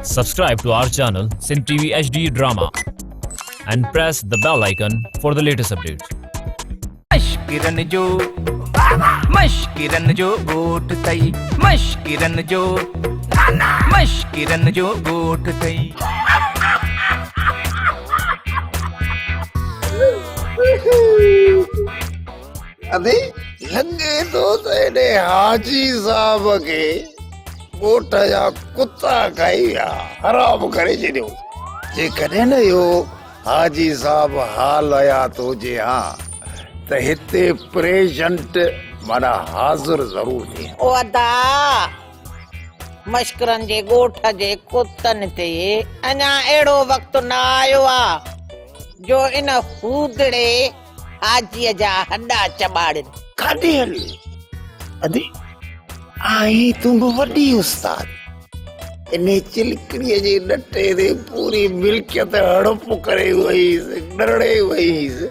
Subscribe to our channel Sin TV HD Drama and press the bell icon for the latest updates. मशकिरन जो गोट तई मशकिरन जो गोट तई अरे लगे तो तेरे हाजी साहब के गोट जा कुत्ता खाई विया हराम करे छॾियो जेकॾहिं न इहो हाजी साहब हाल हयात हुजे हा त हिते प्रेजेंट माना हाज़िर ज़रूर थिए ओ अदा मश्करन जे गोठ जे कुतन ते अञा अहिड़ो वक़्तु न आयो आहे जो इन हूदड़े हाजीअ जा हॾा चॿाड़नि काॾे हली अदी आई तूं बि वॾी उस्ताद इन चिलकड़ीअ जे ॾटे ते पूरी मिल्कियत हड़प करे वईसि डरड़े वईसि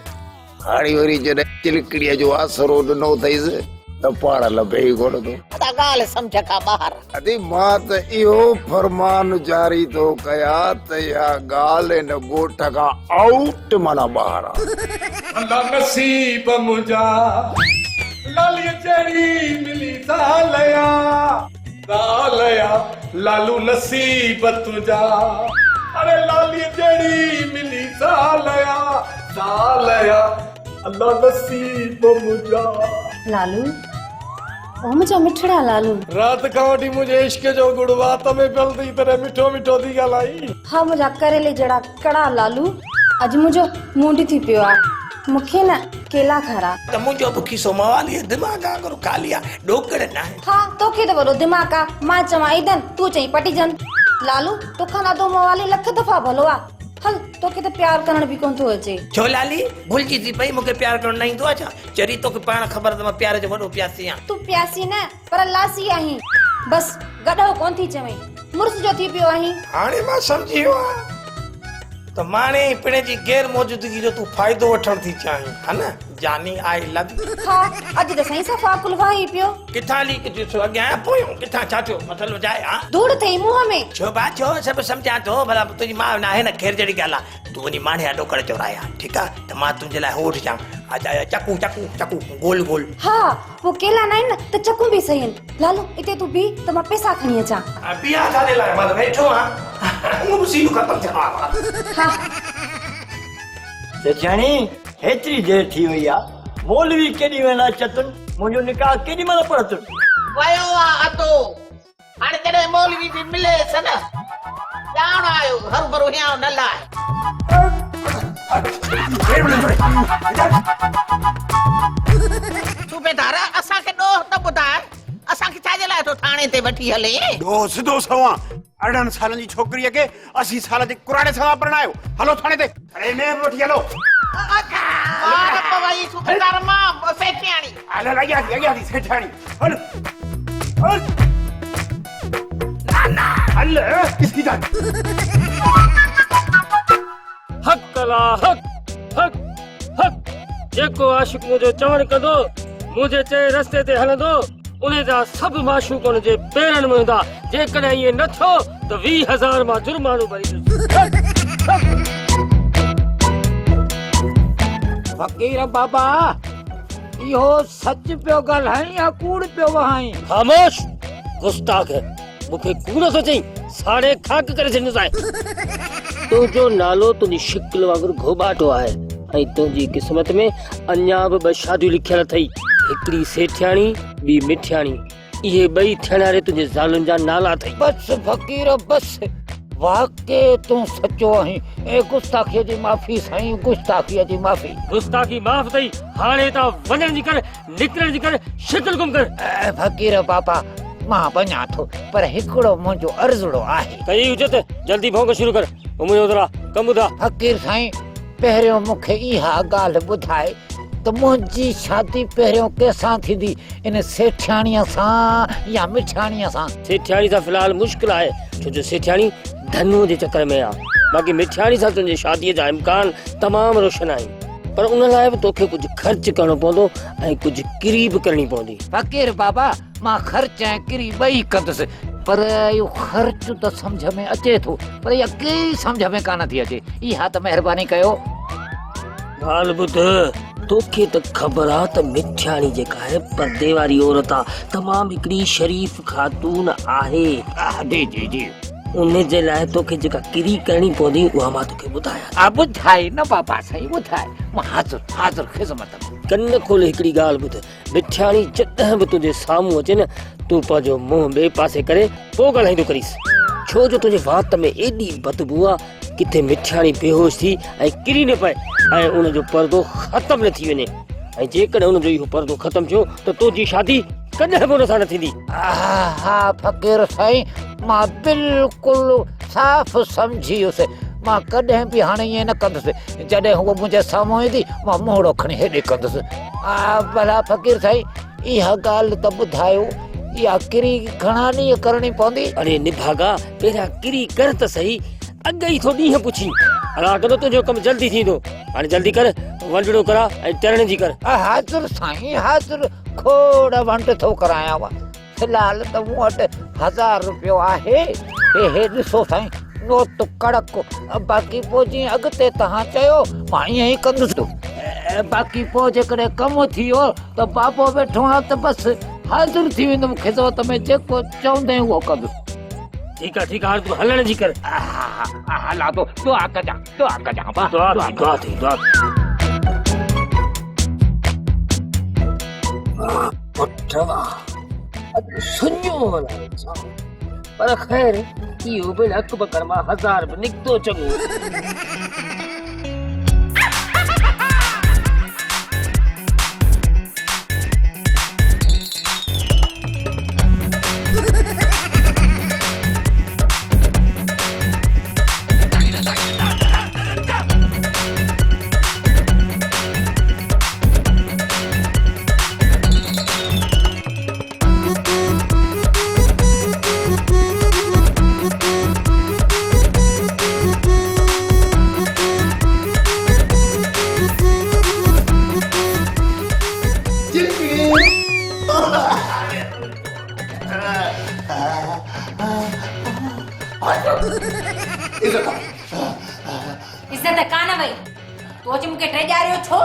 हाणे वरी जॾहिं चिलकड़ीअ जो आसरो ॾिनो अथईसि त पाण लभे ई कोन थो अदा ॻाल्हि सम्झ खां ॿाहिरि अदी मां त इहो फरमान जारी थो कयां त इहा ॻाल्हि हिन ॻोठ खां आउट माना ॿाहिरि आहे अल्लाह नसीब मुंहिंजा लाली जड़ी मिली सालया लालू नसीब तुंहिंजा अरे लाली जड़ी मिली सालया अल्लाह नसीब मुंहिंजा लालू ओ मुंहिंजा मिठड़ा लालू रात खां वठी मुंहिंजे इश्क जो गुड़ वात में पियल थी तरह मिठो मिठो थी ॻाल्हाई हा मुंहिंजा करेले जड़ा कड़ा लालू अॼु मुंहिंजो मूंड थी पियो आहे मूंखे न केला खारा त मुंहिंजो बि खीसो मवाली दिमाग़ आगुर खाली आहे ॾोकड़ न आहे हा तोखे त वॾो दिमाग़ आहे मां चवां ईदन तूं चई पटिजन लालू तोखां नादो मवाली लख दफ़ा भलो आहे हल तोखे त प्यार करण बि कोन थो अचे छो लाली भुलिजी थी पई मूंखे प्यार करण न ईंदो आहे छा चरी तोखे पाण ख़बर त मां प्यार जो वॾो प्यासी आहियां तूं प्यासी न पर लासी आहीं बस गॾो कोन थी चवें मुर्स जो थी पियो आहीं हाणे मां सम्झी वियो आहियां त माणे पिणे जी गैर मौजूदगी जो तूं फ़ाइदो वठण थी चाहीं हा न जानी आई लव हा अॼु त सही सफ़ा कुलवाही पियो किथां हली ॾिसो अॻियां पोयूं किथां छा थियो मथल वजाए हा धूड़ थई मुंहं में छो बा छो सभु सम्झां थो भला तुंहिंजी मां न आहे न ख़ैर जहिड़ी ॻाल्हि आहे तूं वञी माणे जा ॾोकड़ चोराया ठीकु आहे त मां तुंहिंजे लाइ हो वठी अचां चकू चकू चकू गोल गोल हा वो केला न आहिनि न त चकू बि सही आहिनि लालू हिते तूं बीह त मां पैसा खणी अचां बिया छाजे लाइ मां त वेठो आहियां उहो बि सीन ख़तमु थियणो आहे हा सेठाणी हेतिरी देर थी वई आहे मौलवी केॾी वेंदा चतुन मुंहिंजो निकाह केॾी महिल पढ़तुन वयो आहे अतो हाणे जॾहिं मौलवी बि मिलेसि न ॼाण आयो हर भरो हियां न लाइ सूबेदार असांखे ॾोह त ॿुधाए असांखे छाजे लाइ तो थाणे ते वठी हले दो सिधो सवा 18 सालनि जी छोकिरीअ खे 80 साल जे कुराड़े सां परणायो हलो थाणे ते अरे में वठी हलो मार पवई सूबेदार मां सेठियाणी हल लॻिया थी सेठाणी हल हल ना हल किसकी जान हक ला हक हक हक जेको आशिक मुंहिंजो चवण कंदो मुंहिंजे चए रस्ते ते हलंदो उन जा सभु माशूक उन जे पेरनि में हूंदा जेकॾहिं इहे न थियो त 20,000 मां जुर्मानो भरींदुसि फकीर बाबा इहो सच पियो ॻाल्हाई या कूड़ पियो वहाई ख़ामोश गुस्ताख मूंखे कूड़ थो चई साड़े खाक करे छॾींदुसि आहे तुंहिंजो नालो तुंहिंजी शिकिल वांगुरु घोॿाटो आहे ऐं तुंहिंजी क़िस्मत में अञा बि 2 शादियूं लिखियल अथई हिकिड़ी सेठियाणी ॿी मिठियाणी इहे ॿई थियण वारे तुंहिंजे ज़ालुनि जा नाला अथई बस फकीर बस वाके तूं सचो आहीं ए गुस्ताखीअ जी माफ़ी साईं गुस्ताखीअ जी माफ़ी गुस्ताखी माफ़ अथई हाणे त वञण जी कर निकिरण जी कर शिकिल गुम कर फकीर बाबा मां वञा थो पर हिकिड़ो मुंहिंजो अर्ज़ड़ो आहे कई हुजे त जल्दी भोंग शुरू कर मुंहिंजो ज़रा कमु ॿुधा फकीर साईं पहिरियों मूंखे इहा ॻाल्हि ॿुधाए त मुंहिंजी शादी पहिरियों कंहिंसां थींदी इन सेठियाणीअ सां या मिठाणीअ सां सेठियाणी सां फ़िलहाल मुश्किल आहे छो जो सेठियाणी धनु जे चक्कर में आहे बाक़ी मिठाणी सां तुंहिंजी शादीअ जा इम्कान तमामु रोशन आहिनि पर उन लाइ बि तोखे कुझु ख़र्च करणो पवंदो ऐं कुझु किरी बि करणी पवंदी फकीर बाबा मां ख़र्च ऐं किरी ॿई कंदुसि पर यो ख़र्च तो समझ में अचे थो, पर इहा कई समझ में कान थी अचे। इहा त महिरबानी कयो। हाल ॿुध, तोखे त ख़बर आहे त मिठियाणी जेका आहे पर्दे वारी औरत आहे, तमामु हिकिड़ी शरीफ़ ख़ातून आहे। जी जी जी। उन जे लाइ तोखे जेका किरी करणी पवंदी उहा मां तोखे ॿुधायां। ॿुधाए न बाबा साईं, ॿुधाए, मां हाज़िर हाज़िर ख़िदमत में। कन खोले हिकिड़ी ॻाल्हि ॿुध, मिठियाणी जॾहिं बि तुंहिंजे साम्हूं अचे न, तूं पंहिंजो मुंहुं ॿिए पासे करे पोइ ॻाल्हाईंदो करीस, छो जो तुंहिंजे वात में एॾी बदबू आहे किथे मिठियाणी बेहोश थी ऐं किरी न पए ऐं उनजो पर्दो ख़तम न थी वञे। ऐं जेकॾहिं उनजो इहो पर्दो ख़तम थियो त तुंहिंजी शादी कॾहिं बि उन सां न थींदी। हा फ़क़ीर साईं, मां बिल्कुलु साफ़ सम्झी वियुसि। मां कॾहिं बि हाणे ईअं न कंदुसि, जॾहिं हूअ मुंहिंजे साम्हूं ईंदी मां मोहड़ो खणी हेॾे कंदुसि। भला फ़क़ीर साईं, इहा ॻाल्हि त ॿुधायो, इहा किरी घणा ॾींहं करणी पवंदी? अरे निभागा, पहिरियां किरी कर त सही, अॻ ई थो ॾींहं पुछी। अला कदो तुंहिंजो कमु जल्दी थींदो, हाणे जल्दी कर, वंडड़ो करा ऐं तरण जी कर। हाज़िर साईं हाज़िर, खोड़ वंड थो करायांव। फ़िलहाल त मूं वटि 1000 रुपयो आहे। हे ॾिसो साईं, नोट कड़क, बाक़ी पोइ जीअं अॻिते तव्हां चयो मां ईअं ई कंदुसि। बाक़ी पोइ जेकॾहिं कमु थी वियो त बाबो वेठो आहे त बसि हाज़िर थी वेंदुमि ख़िदमत में, जेको चवंदे उहो कंदुसि। ठीकु आहे ठीकु आहे, तूं हलण जी कर। हला तो दुआ कजां, दुआ कजां, दुआ थी, दुआ। सुञो पर ख़ैर इहो बि हक़ बकर मां 1000 बि निकितो चङो। इज्जत कान वई, तू अची मूंखे टे ॼारियो छो?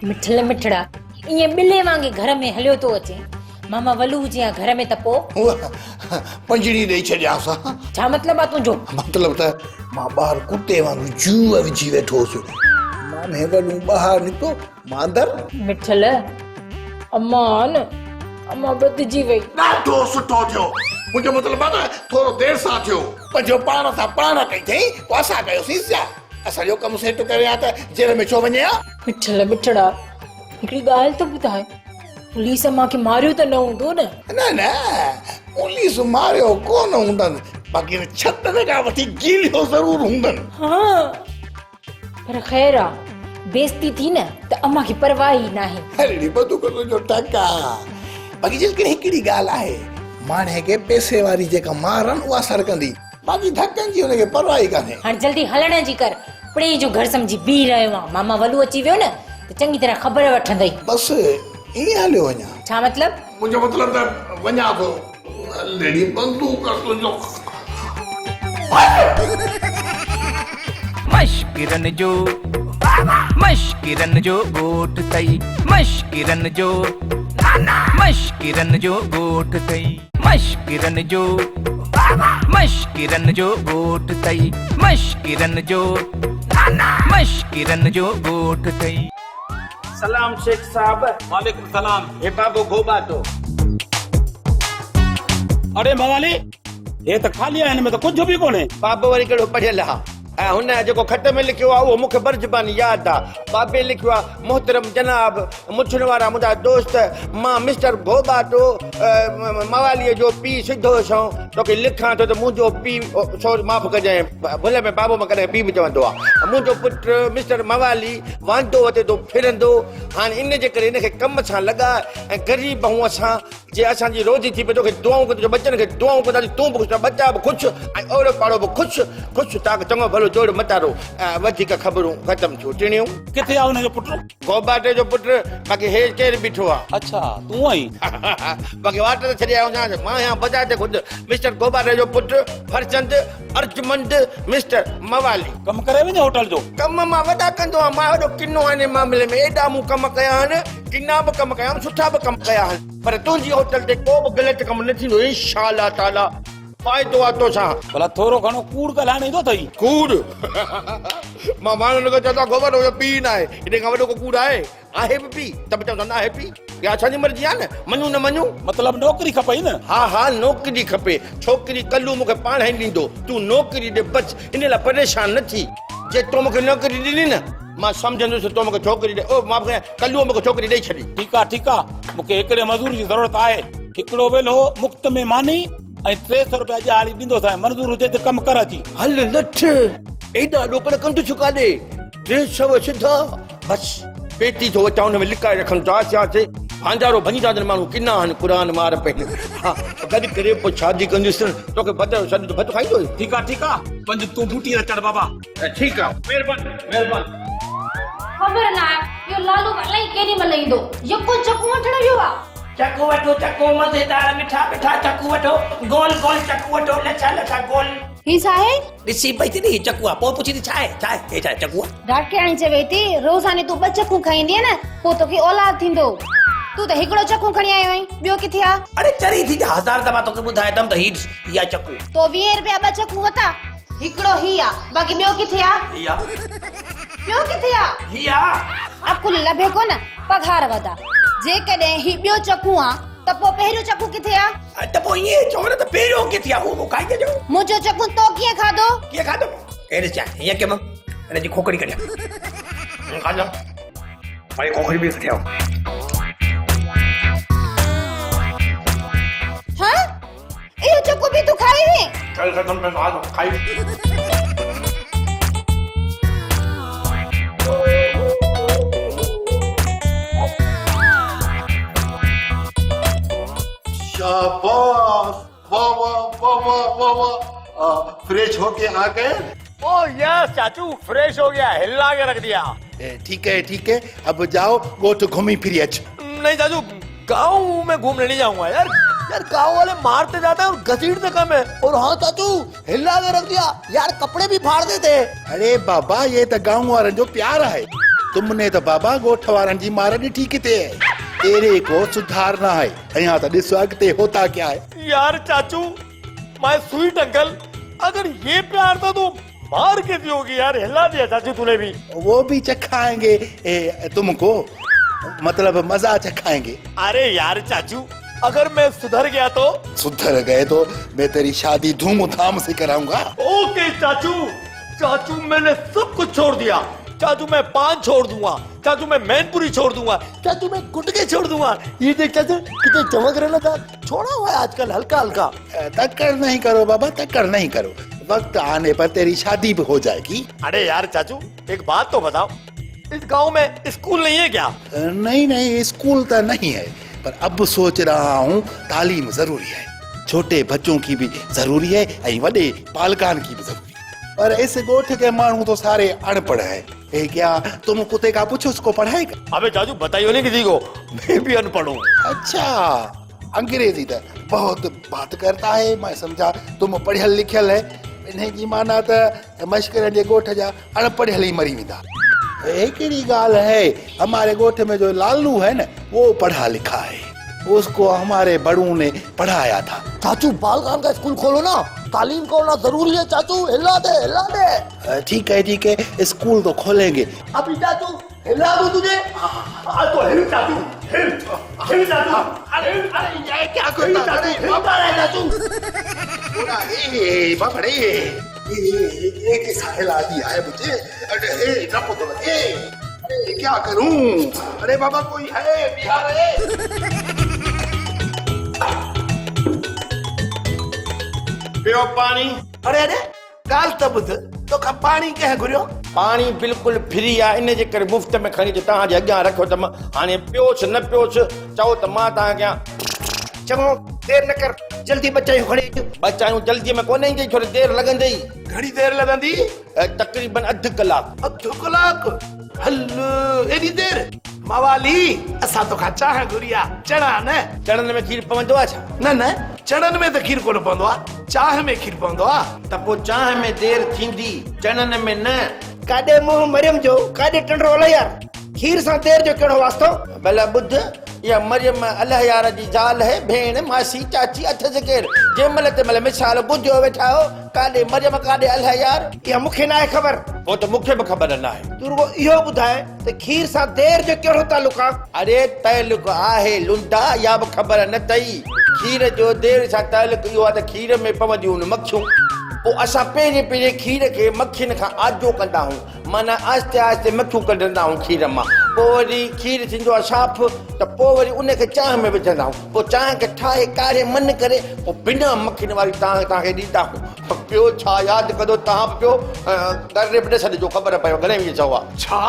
मिठल मिठड़ा ईअं ॿिले वांगे घर में हलियो तो अचे। मामा वलू हुजे हा घर में त पोइ पंजड़ी ॾेई छॾियांसि। छा मतिलबु आहे तुंहिंजो? मतिलबु त मां ॿाहिरि कुते वांगुरु जूअ विझी वेठो हुउसि। माने वॾो ॿाहिरि निकितो, मां अंदरि। मिठल अम्मा बदिजी वई। ॾाढो सुठो थियो, मुंहिंजो मतिलबु आहे न थोरो देरि सां थियो। पंहिंजो पाण सां पाण कई अथई, पोइ असां कयोसीं छा? असांजो कमु सेट करे आ त जेल में छो वञे हा? मिठल मिठड़ा हिकिड़ी ॻाल्हि त ॿुधाए, पुलिस मांखे मारियो त न हूंदो न? न पुलिस मारियो कोन हूंदनि, बाक़ी छत खां वठी गीलियो ज़रूर हूंदनि। हा पर ख़ैर आ, बेइज्जती थी न त अम्मा खे परवाह ई नाहे। अहिड़ी बंदूक जो टका। बाक़ी जेकॾहिं हिकिड़ी ॻाल्हि आहे, माणे खे पैसे वारी जेका मारनि उहा सरकंदी, बाक़ी धकनि जी हुनखे परवाह ई कान्हे। हाणे जल्दी हलण जी कर, पड़े जो घर समझी बीह रहियो आहे। मामा वलू अची वियो न त चङी तरह ख़बर वठंदई। बसि ईअं हलियो वञा। छा मतिलब? मुंहिंजो मतिलबु त वञा थो। अहिड़ी बंदूक तुंहिंजो मश्किरन जो गोठ तई, मश्किरन जो गोठ तई, मश्किरन जो गोठ तई, मश्किरन जो गोठ तई। सलाम शेख साहब। वालेकुम सलाम। हे बाबू गोबा तो। अरे मवाली, ये त खाली आहे, हिन में त कुझु बि कोन्हे। बाबो वरी कहिड़ो पढ़ियल आहे, ऐं हुन जेको ख़त में लिखियो आहे उहो मूंखे बरज़बानी यादि आहे। बाबे लिखियो आहे, मोहतरम जनाब, मुछण वारा मुंहिंजा दोस्त, मां मिस्टर गोबाटो मवालीअ जो पीउ सिधो छो तोखे लिखां थो त मुंहिंजो पीउ सो माफ़ कजांइ, भुल में बाबो मां कॾहिं पीउ बि चवंदो आहे। मुंहिंजो पुटु मिस्टर मवाली वांदो वठे थो फिरंदो, हाणे इन जे करे हिनखे कम सां लॻा ऐं ग़रीब ऐं असां जे असांजी रोज़ी थी पई, तोखे दुआऊं कयो, तुंहिंजे बचनि खे दुआऊं कंदासीं, तूं बि ख़ुशि, बच्चा बि ख़ुशि ऐं ओड़ो पाड़ो बि ख़ुशि तव्हांखे चङो भलो जोड़ मतारो वधीक ख़बरूं ख़तम थियो टिणियूं किथे आ उनजो पुट? गोबाटे जो पुट बाक़ी हे केर बीठो आहे अच्छा तूं आई बाक़ी वाट ते छॾे आयो ना मां यहाँ बाज़ार ते खुद मिस्टर गोबाटे जो पुट फरचंद अर्जमंद मिस्टर मवाली कम करे वञे होटल जो कम मां वॾा कंदो आहियां मां वॾो किनो आहिनि मामले में एॾा मूं कम कया आहिनि किना बि कम कया आहिनि सुठा बि कम कया आहिनि पर तुंहिंजी होटल ते को बि ग़लति कमु न थींदो इंशाअल्लाह ताला फ़ाइदो आहे तोसां भला थोरो घणो कूड़ ॻाल्हाइण ईंदो अथई कूड़ मां माण्हुनि खे चवंदो गोबर जो पीउ न आहे हिन खां वॾो को कूड़ आहे बि पी त बि चवंदा न आहे पी या असांजी मर्ज़ी आहे न मञूं न मञूं मतिलबु नौकिरी खपई न हा नौकिरी खपे छोकिरी कल्लू मूंखे पाण ई ॾींदो तूं नौकिरी ॾे बच इन लाइ परेशान न थी जे तो मूंखे नौकिरी ॾिनी न मां सम्झंदुसि तो मूंखे छोकिरी ॾे ओ मां कल्लू मूंखे छोकिरी ॾेई छॾी ठीकु आहे मूंखे हिकिड़े मज़दूर जी ज़रूरत आहे हिकिड़ो वेलो मुफ़्त में मानी ऐं 300 रुपया ॾियारी ॾींदोसां मंज़ूर हुजे त कमु कर अची हल लठ एॾा ॾोकड़ कंदु चुका ॾे 300 सिधा बस पेटी थो अचां हुन में लिकाए रखनि था अचे हांजारो भञी था माण्हू किना आहिनि क़ुर मार पई हा गॾु करे पोइ शादी कंदुसि तोखे भत सॾ भत खाईंदो ठीकु आहे पंज तूं बूटी चढ़ बाबा ठीकु आहे महिरबानी ख़बर ना यो लालू अलाई केॾी महिल ईंदो यको चकू वठण वियो आहे चकू वठो चकू मज़ेदार मिठा मिठा चकू वठो गोल गोल चकू वठो लछा लछा गोल ही साहे ॾिसी पई थी नी चकू आहे पोइ पुछी थी छा आहे हे छा आहे चकू आहे डॉक्टराणी चवे थी रोज़ानी तूं 2 चकू खाईंदी न पोइ तोखे औलाद थींदो तूं त हिकिड़ो चकू खणी आयो आहीं ॿियो किथे आहे अरे चरी थी 1000 दफ़ा तोखे ॿुधाए त हीअ चकू तो 20 रुपया 2 चकू वता हिकिड़ो ही आहे बाक़ी ॿियो किथे आहे ॿियो किथे आहे हीअ अकुल लभे कोन पघार वधा जेकॾहिं ही ॿियो चकू आहे त पोइ पहिरियों चकू किथे आहे त पोइ ईअं चओ न त पहिरियों किथे आहे उहो खाई ॾिजो मुंहिंजो चकू तो कीअं खाधो अहिड़े छा हीअं कंहिं हिन जी खोखड़ी कढिया खाजा भाई खोखड़ी बि कढिया हाँ इहो चकू बि तूं खाई हुई चल ख़तम में आ खाई शाबाश वाह वाह वाह वाह वाह फ्रेश होके आ गए ओ यस चाचू फ्रेश हो गया हिला के रख दिया ठीक है अब जाओ गोठ घूमी फिरी अच्छ नहीं चाचू गाँव में घूमने नहीं जाऊंगा यार गाँव वाले मारते जाते हैं और घसीटते कम है और हाँ चाचू हिला के रख दिया यार कपड़े भी फाड़ देते अरे बाबा ये तो गाँव वारनि जो प्यार है तुमने तो बाबा गोठ वारनि जी मार ॾिठी किथे है तेरे को सुधारना है यहाँ तो ॾिसो अॻिते होता क्या है यार चाचू माय स्वीट अंकल अगर ये प्यार था तो मार के दियोगी यार हिला दिया चाचू तूने भी वो भी चखाएंगे तुमको मतलब मजा चखाएंगे अरे यार चाचू अगर मैं सुधर गया तो सुधर गए तो मैं तेरी शादी धूमधाम से कराऊंगा ओके चाचू चाचू मैंने सब कुछ छोड़ दिया चाचू मैं पान छोड़ दूंगा चाचू मैं मैनपुरी छोड़ दूंगा चाचू मैं गुटके छोड़ दूंगा ये देख चाचू कितने चमक रहे ना छोड़ा हुआ है आजकल हल्का हल्का तक्कर नहीं करो बाबा तक्कर नहीं करो वक्त आने पर तेरी शादी भी हो जाएगी अरे यार चाचू एक बात तो बताओ इस गांव में स्कूल नहीं है क्या नहीं स्कूल तो नहीं है पर अब सोच रहा हूँ तालीम जरूरी है छोटे बच्चों की भी जरूरी है और बड़े पालकान की भी जरूरी है पर इस गोठ के मानू तो सारे अनपढ़ है क्या तुम कुत्ते का पूछो उसको पढ़ाएगा अबे चाचू बताइयो नहीं किसी को मैं भी अनपढ़ हूँ अच्छा अंग्रेजी तो बहुत बात करता है मैं समझा तुम पढ़ियल लिखियल है इन्हें की माना तो मश्कर जे गोठ जा अनपढ़ियल ही मरी वेंदा हिकिड़ी ॻाल्हि है हमारे गोठ में जो लालू है ना वो पढ़ा लिखा है उसको हमारे बड़ों ने पढ़ाया था चाचू बालकान का स्कूल खोलो ना तालीम को ना जरूरी है चाचू हिला दे ठीक है स्कूल तो खोलेंगे अभी चाचू हिला दो तुझे तो हिल चाचू हिल चाचू अरे ये क्या करता है बाबा है चाचू ए बाबा रे ये कैसा हिला दिया है मुझे अरे रखो तो अरे क्या करूं अरे बाबा कोई है बिहार है पियो पानी अरे गाल त ॿुध तोखां पाणी कंहिं घुरियो पानी बिल्कुलु फ्री आहे इन जे करे मुफ़्त में खणी तव्हांजे अॻियां रखो त हाणे पियोसि न पियोसि चओ त मां तव्हांखे चङो देर न कर जल्दी बच्चा खड़े अचु बच्चा जल्दी में कोन ईंदी थोड़ी देर लगंदी घणी देर लॻंदी तकरीबन अधु कलाक अधु कलाक हल एॾी देर मवाली असां तोखां चाह घुरिया चणा न चणनि में खीर पवंदो आहे छा न न चणनि में त खीर कोन पवंदो आहे चाह में खीर पवंदो आहे त पोइ चांहि में देर थींदी चणनि में न काॾे मुंहुं मरियम जो काॾे टंडरो अला यार खीर सां देर जो कहिड़ो वास्तो भला ॿुध इहा मरियम अलाह यार जी ज़ाल है भेण मासी चाची अथस केर जंहिं महिल ते महिल मिसाल ॿुधियो वेठा हो काॾे मरियम काॾे अलाह यार इहा मूंखे न आहे ख़बर पोइ त मूंखे बि ख़बर न आहे तूं रुगो इहो ॿुधाए त खीर सां देर जो कहिड़ो तालुक आहे अरे तइलुक आहे लुंडा या बि ख़बर न अथई खीर जो देर सां तइलुक इहो आहे त खीर में पवंदियूं आहिनि मखियूं पोइ असां पहिरें खीर खे मखियुनि खां आजो कंदा आहियूं माना आहिस्ते आहिस्ते मखियूं कढंदा आहियूं खीर मां पोइ वरी खीर थींदो आहे साफ़ त पोइ वरी उनखे चांहि में विझंदा आहियूं पोइ चांहि खे ठाहे काढ़े मन करे पोइ बिना मखियुनि वारी तव्हांखे ॾींदा आहियूं ॿियो छा यादि कंदो तव्हां पियो करे बि ॾिसजो ख़बर पयो घणे इहे चओ आहे छा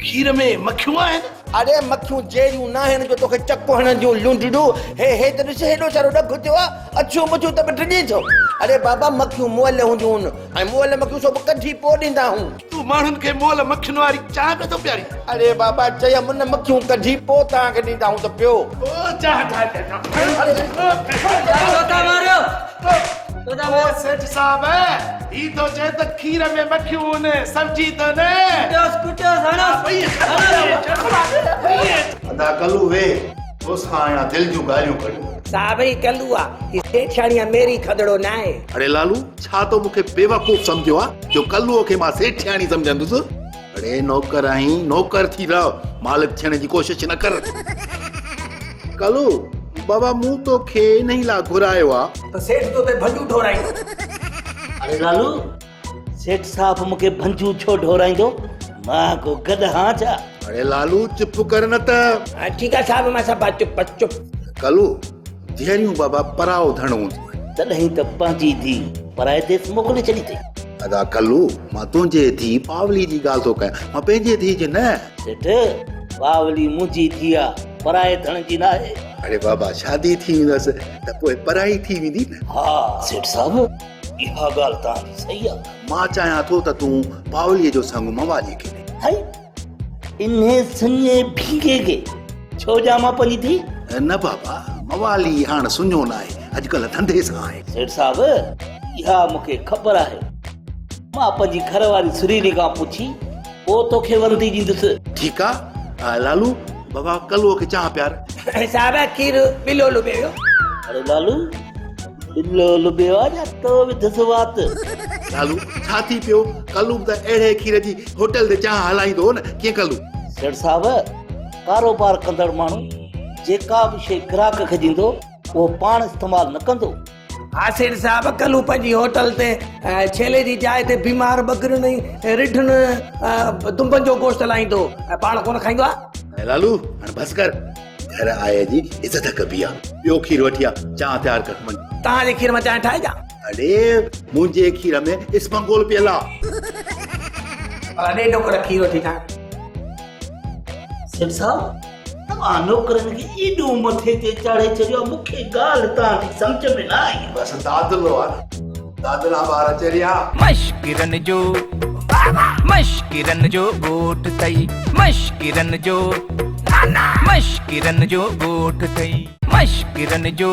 खीर में मखियूं आहिनि अरे मखियूं जहिड़ियूं न आहिनि जो तोखे चको हणंदियूं लुंडड़ू हे त ॾिस हेॾो सारो ॾखु थियो आहे अछियूं मछियूं त बि टिनी थो अरे बाबा मखियूं मुअल हूंदियूं आहिनि ऐं मुअल मखियूं सभु कढी पोइ ॾींदा आहियूं तूं माण्हुनि खे मुअल मखियुनि वारी चाह पियो थो पियारी अरे बाबा चयमि उन मखियूं कढी पोइ तव्हांखे ॾींदा आहियूं त पियो चाह सेठ साहब ही तो चए त खीर में मखियूं आहिनि सब्जी त न अदा कलू वे तोसां आया दिल जूं ॻाल्हियूं कढ साहब ई कलू आहे ही सेठियाणीअ मेरी खदड़ो न आहे अरे लालू छा तो मूंखे बेवकूफ़ सम्झो आहे जो कलूअ खे मां सेठियाणी सम्झंदुसि अरे नौकर आहीं नौकर थी रह मालिक थियण जी कोशिश न कर कलू बाबा मूं तोखे इन ई लाइ घुरायो आहे त सेठ तो ते भंजू ठोराईंदो अरे लालू सेठ साहब मूंखे भंजू छो ढोराईंदो मां को गद हां छा अरे लालू चुप कर न त ठीकु आहे साहब मां सभु चुप चुप कलू धीअरियूं बाबा पराओ धण हूंदियूं तॾहिं त पंहिंजी धीउ पराए देश मोकिले छॾी अथई अदा कलू मां तुंहिंजे धीउ पावली जी ॻाल्हि थो कयां मां पंहिंजे धीउ जी न सेठ पावली मुंहिंजी धीउ आहे पराए धण जी न आहे अरे बाबा शादी थी वेंदसि त पोइ पराई थी वेंदी न हा सेठ साहब इहा ॻाल्हि तव्हांजी सही आहे मां चाहियां थो त तूं पावलीअ जो संग मवाली खे ॾे हाय इन्हे सुञे भीगे के छो जामा पंहिंजी धीउ न बाबा मवाली हाणे सुञो न आहे अॼुकल्ह धंधे सां आहे सेठ साहब इहा मूंखे ख़बर आहे मां पंहिंजी घरवारी सुरीली खां पुछी पोइ तोखे वरदी ॾींदुसि ठीकु आहे लालू बाबा कलूअ खे चाह प्यार साहब खीर पिलो लुबियो अरे लालू बिल्लो लुबियो आहे या तो विधसि वात लालू छा थी पियो कलू त अहिड़े खीर जी होटल ते चाह हलाईंदो न कीअं कलू सेठ साहब कारोबार कंदड़ माण्हू जेका बि शइ ग्राहक खे ॾींदो उहो पाण इस्तेमालु न कंदो हा सेठ साहब कलू पंहिंजी होटल ते छेले जी जाइ ते बीमार बकरियुनि रिठुनि दुंबनि जो गोश्त लाईंदो पाण कोन खाईंदो आहे लालू हाणे बसि कर घर आए जी इज़त कबी आहे ॿियो खीर वठी आ चाह तयारु कर वञ तव्हांजे खीर मां चांहि ठाहे ॾियां अरे मुंहिंजे खीर में इस्मगोल पियल आहे ॾेढो करे खीर वठी ठाहे सेठ साहब तव्हां नौकरनि खे एॾो मथे ते चाढ़े छॾियो मूंखे ॻाल्हि तव्हांजी सम्झ में न आई बसि दादलो आहे दादला ॿार चरिया मश्किरन जो ॻोठ अथई मश्किरन जो ॻोठ अथई मश्किरन जो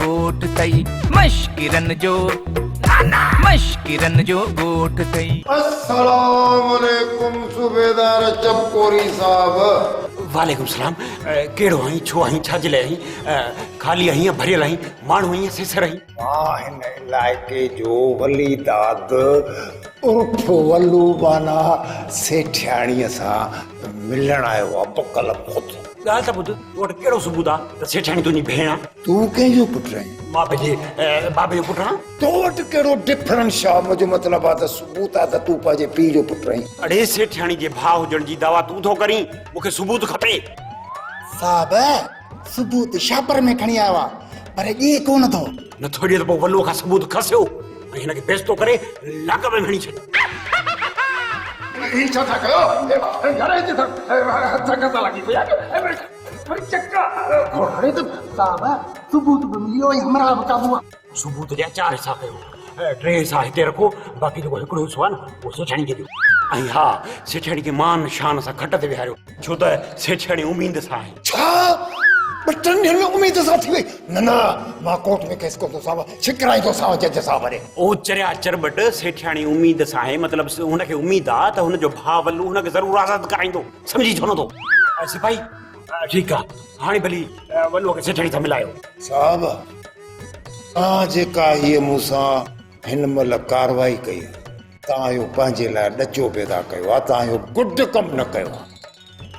ॻोठ अथई मश्किरन जो ॻोठ अथई अस्सलाम वालेकुम सूबेदार चपकोरी साहब वालेकुम सलाम कहिड़ो आहीं छो आहीं छा जे लाइ आहीं ख़ाली आहीं या भरियल आहीं माण्हू आहीं या सेसर आहीं मां हिन इलाइक़े जो वली दाद उर्फ वल्लू बाना सेठियाणीअ सां मिलण आयो आहे बकल खुद ॻाल्हि त ॿुध तो वटि कहिड़ो सबूत आहे त सेठाणी तुंहिंजी भेण आहे तूं कंहिंजो पुटु आहीं मां पंहिंजे बाबे जो पुटु आहियां तो वटि कहिड़ो डिफरेंस आहे मुंहिंजो मतिलबु आहे त सबूत आहे त तूं पंहिंजे पीउ जो पुटु आहीं अड़े सेठाणी जे भाउ हुजण जी दावा तूं थो करीं मूंखे सबूत खपे साहब सबूत शापर में खणी आयो आहे पर ॾिए कोन थो नथो ॾिए त पोइ वल्लूअ खां सबूत खसियो ऐं हिनखे बेइज़तो करे लाग में खणी छॾ ही छा था कयो घर जे हथ लॻी पिया चक्का घोड़े तो साहब सबूत भी मिलियो हमरा बकाबू सबूत जा 4 हिस्सा कयो 3 हिस्सा हिते रखो बाक़ी जेको हिकिड़ो हिस्सो आहे न उहो सेठाणी खे ॾियो ऐं हा सेठाणी खे मान शान सां खट ते विहारियो छो त सेठाणी उम्मीद सां आहे छा बटन ॾियण में उम्मीद सां थी वई न मां कोर्ट में केस कंदो साहब शिकायत सां जज साहब रे ओ चरिया चरबट सेठाणी उम्मीद सां आहे मतिलबु हुनखे उम्मीद आहे त हुनजो भाउ वल्लू हुनखे ज़रूरु आज़ादु कराईंदो सम्झी छो नथो सिपाही ठीकु आहे हाणे भली वल्लूअ खे सेठाणी सां मिलायो साहब तव्हां जेका हीअ मूंसां हिन महिल कारवाई कई तव्हां इहो पंहिंजे लाइ ॾचो पैदा कयो आहे तव्हां इहो गुड कमु न कयो आहे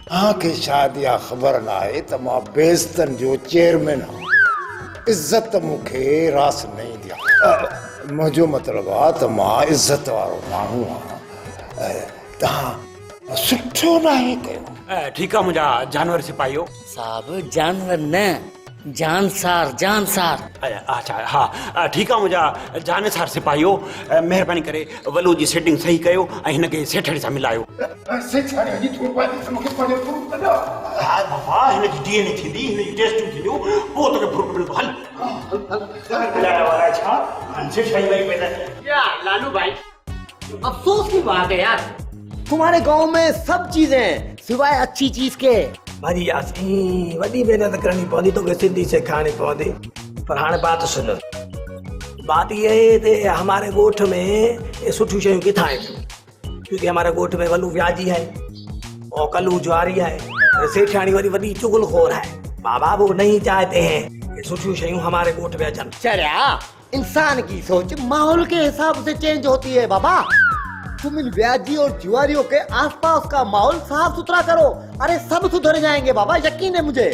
तव्हांखे शायदि इहा ख़बर न आहे त मां बेइज़तनि जो चेयरमैन आहियां इज़त मूंखे रास न ईंदी आहे मुंहिंजो मतिलबु आहे त मां इज़त वारो माण्हू आहियां तव्हां सुठो नाहे कयो ठीकु आहे मुंहिंजा जानवर सिपाहियो साहब जानवर न जानसार अच्छा हा ठीकु आहे मुंहिंजा जानसार सिपाहियो महिरबानी करे वल्लू जी सेटिंग सही कयो ऐं हिनखे सेठाणी सां मिलायो सेठाणी जी मूंखे पंहिंजो प्रूफ कढो हा बाबा हिनजी डीएनए थींदी हिनजी टेस्टियूं थींदियूं पोइ तोखे प्रूफ मिलंदो हल मिलाइण वारा छा सेठाणी वई पई या लालू भाई अफसोस की बात है यार तुम्हारे गांव में सब चीजें सिवाय अच्छी चीज के भाई यासी वडी मेहनत करनी पौंदी तो सिंधी सिखानी पौंदी पर हाणे बात सुन बात ये है कि हमारे गोठ में ये सुठी शयूं किथां है क्योंकि हमारे गोठ में वल्लू व्याजी है और कल्लू ज्वारी है सेठानी वरी वडी चुगलखोर है बाबा वो नहीं चाहते हैं कि सुठी शयूं हमारे गोठ में अचन चरिया इंसान की सोच माहौल के हिसाब से चेंज होती है बाबा तुम इन व्याजी और जुआरियों के आसपास का माहौल साफ सुथरा करो अरे सब सुधर जाएंगे बाबा यकीन है मुझे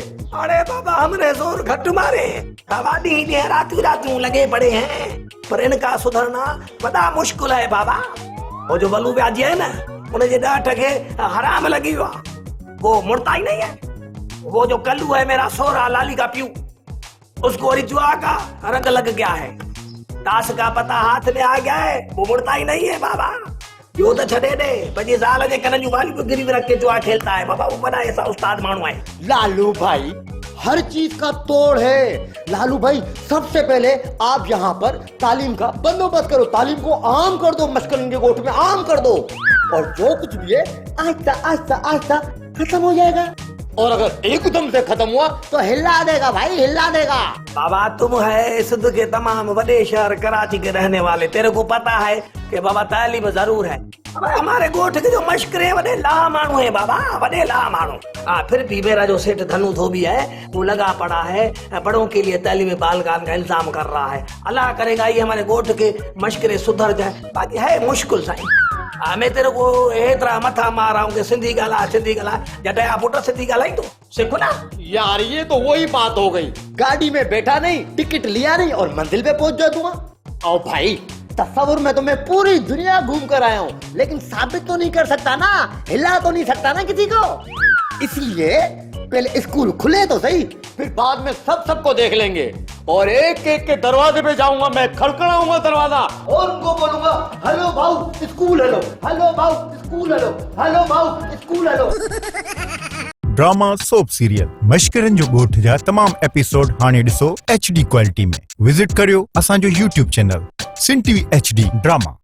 अरे बाबा हमने जोर घट मारे रातों लगे पड़े हैं पर इनका सुधरना बड़ा मुश्किल है बाबा वो जो वल्लू व्याजी है ना उन्हें डांट के हराम लगी हुआ वो मुड़ता ही नहीं है वो जो कल्लू है मेरा सोरा लाली का प्यू उसको और जुआ का रंग लग गया है ताश का पता हाथ में आ गया है वो मुड़ता ही नहीं है बाबा यो तो छड़े दे 25 साल के कनजू वाली को गिरवी रख के जुआ खेलता है बाबा वो बड़ा ऐसा उस्ताद मानू है लालू भाई हर चीज का तोड़ है लालू भाई सबसे पहले आप यहाँ पर तालीम का बंदोबस्त करो तालीम को आम कर दो मशकरन के गोठ में आम कर दो और जो कुछ भी है आहिस्ता आहिस्ता आहिस्ता खत्म हो जाएगा और अगर एकदम से खत्म हुआ तो हिला देगा भाई हिला देगा बाबा तुम है सिंध के तमाम बड़े शहर कराची के रहने वाले तेरे को पता है कि बाबा तालीम जरूर है हमारे गोठ के जो मशकरे बड़े ला मानू है बाबा बड़े ला मानू फिर भी मेरा जो सेठ धनु धोबी है वो लगा पड़ा है बड़ों के लिए तालीम बालगान का इल्जाम कर रहा है अल्लाह करेगा ये हमारे गोठ के मशकरे सुधर जाए बाकी है मुश्किल साईं मैं तेरे को एतरा मथा मार रहा हूँ कि सिंधी गला जटा पुट सिंधी गलाई तो सीखो ना यार ये तो वही बात हो गई गाड़ी में बैठा नहीं टिकट लिया नहीं और मंजिल पे पहुंच जाऊंगा और भाई तस्वुर में तो मैं पूरी दुनिया घूम कर आया हूँ लेकिन साबित तो नहीं कर सकता ना हिला तो नहीं सकता ना किसी को इसलिए पहले स्कूल खुले तो सही फिर बाद में सबको देख लेंगे और एक एक के दरवाजे पे जाऊंगा मैं खड़खड़ाऊंगा दरवाजा और उनको बोलूंगा हेलो भाऊ स्कूल हेलो हेलो भाऊ स्कूल हेलो हेलो भाऊ school hello drama soap serial मशकरन जो गोठ जा तमाम एपिसोड हाणे ॾिसो HD क्वालिटी में विजिट करियो असांजो YouTube चैनल सिन TV HD ड्रामा।